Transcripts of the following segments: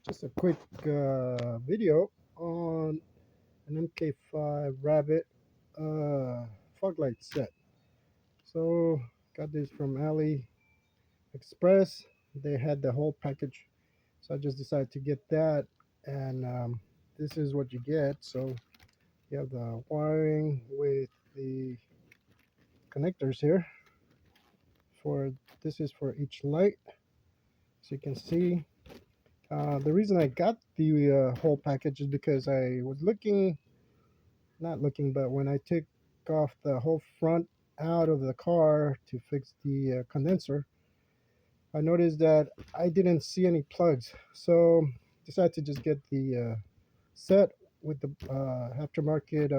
Just a quick video on an MK5 Rabbit fog light set. So got this from AliExpress. They had the whole package, so I just decided to get that. And this is what you get. So you have the wiring with the connectors here. For this is for each light, as you can see. The reason I got the whole package is because I was not looking, but when I took off the whole front out of the car to fix the condenser, I noticed that I didn't see any plugs. So decided to just get the set with the aftermarket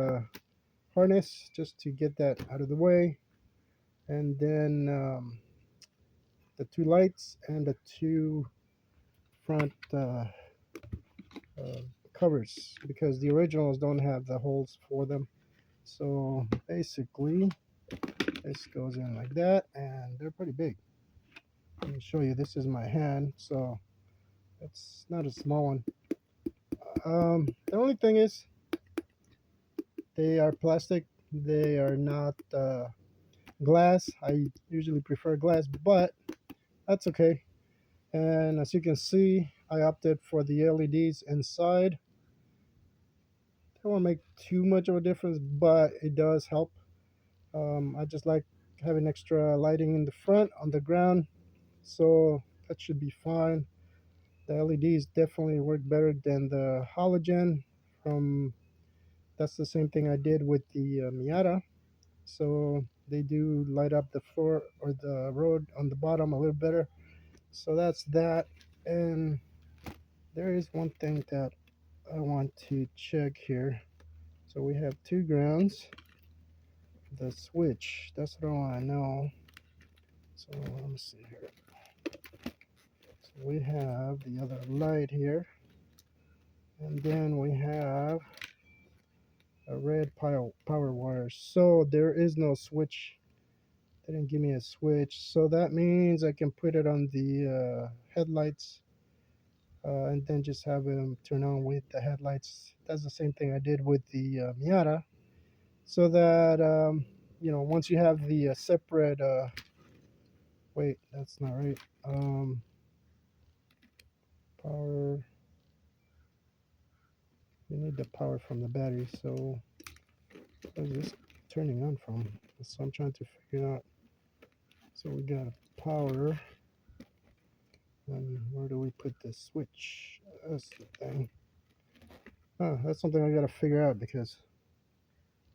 harness just to get that out of the way. And then the two lights and the two front uh, covers because the originals don't have the holes for them. So basically, this goes in like that, and they're pretty big. Let me show you. This is my hand, so it's not a small one. The only thing is, they are plastic. They are not glass. I usually prefer glass, but that's okay. And as you can see, I opted for the LEDs inside. They won't make too much of a difference, but it does help. I just like having extra lighting in the front on the ground, so that should be fine. The LEDs definitely work better than the halogen from that's the same thing I did with the Miata. So they do light up the floor or the road on the bottom a little better. So that's that. And there is one thing that I want to check here. So we have two grounds. The switch, that's what I want to know. So let me see here. So we have the other light here. And then we have a red power wire. So there is no switch. They didn't give me a switch. So that means I can put it on the headlights and then just have them turn on with the headlights. That's the same thing I did with the Miata. So that, once you have the separate, wait, that's not right. Power, you need the power from the battery. So where's this turning on from? So I'm trying to figure out. So we got power. And where do we put the switch? That's the thing. That's something I gotta figure out because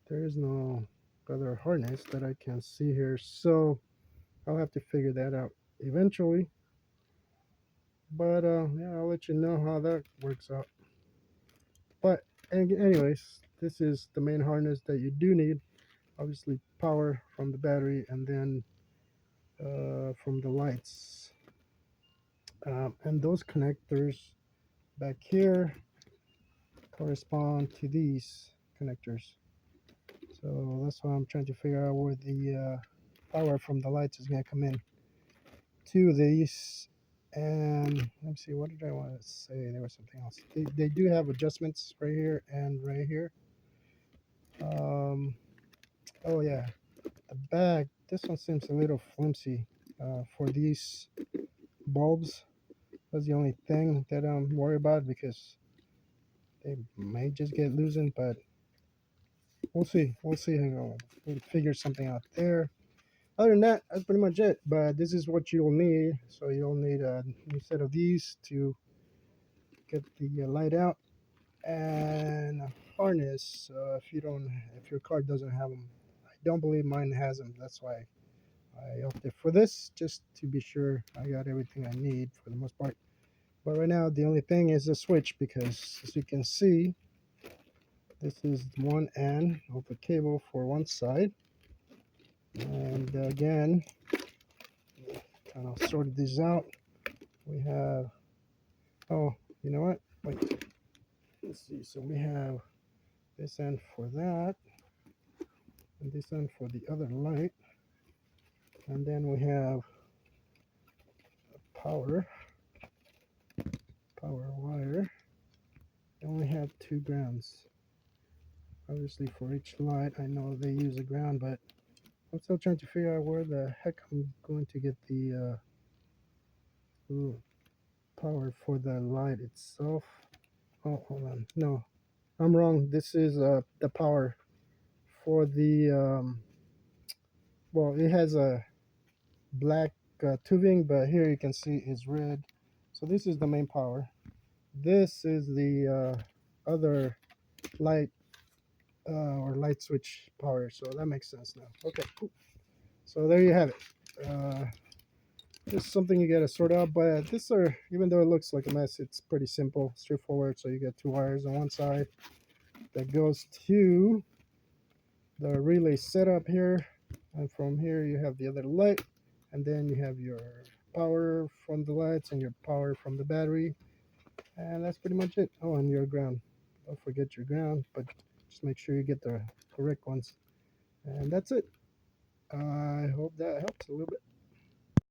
there is no other harness that I can see here. So I'll have to figure that out eventually. But yeah, I'll let you know how that works out. But anyways, this is the main harness that you do need. Obviously, power from the battery and then from the lights. And those connectors back here correspond to these connectors. So that's why I'm trying to figure out where the power from the lights is going to come in to these. And let me see, what did I want to say? There was something else. They do have adjustments right here and right here. Oh yeah, the back. This one seems a little flimsy for these bulbs. That's the only thing that I'm worried about because they may just get loosened, but we'll see. We'll see. We'll figure something out there. Other than that, that's pretty much it. But this is what you'll need. So you'll need a new set of these to get the light out and a harness. If your car doesn't have them, I don't believe mine has them. That's why I opted for this, just to be sure I got everything I need for the most part. But right now, the only thing is the switch because, as you can see, this is one end of the cable for one side. And again, kind of sorted these out. We have, oh, you know what? Wait, let's see. So we have this end for that, and this end for the other light. And then we have power wire 2 grounds. Obviously for each light I know they use a ground, but I'm still trying to figure out where the heck I'm going to get the power for the light itself. Oh, hold on. No, I'm wrong. This is the power for the well, it has a black tubing, but here you can see it's red. So this is the main power. This is the other light or light switch power. So that makes sense now. Okay, cool. So there you have it. This is something you gotta sort out, but this are, even though it looks like a mess, it's pretty simple, straightforward. So you get 2 wires on one side that goes to the relay setup here, and from here you have the other light, and then you have your power from the lights and your power from the battery, and that's pretty much it. Oh, and your ground, don't forget your ground, but just make sure you get the correct ones, and that's it. I hope that helps a little bit.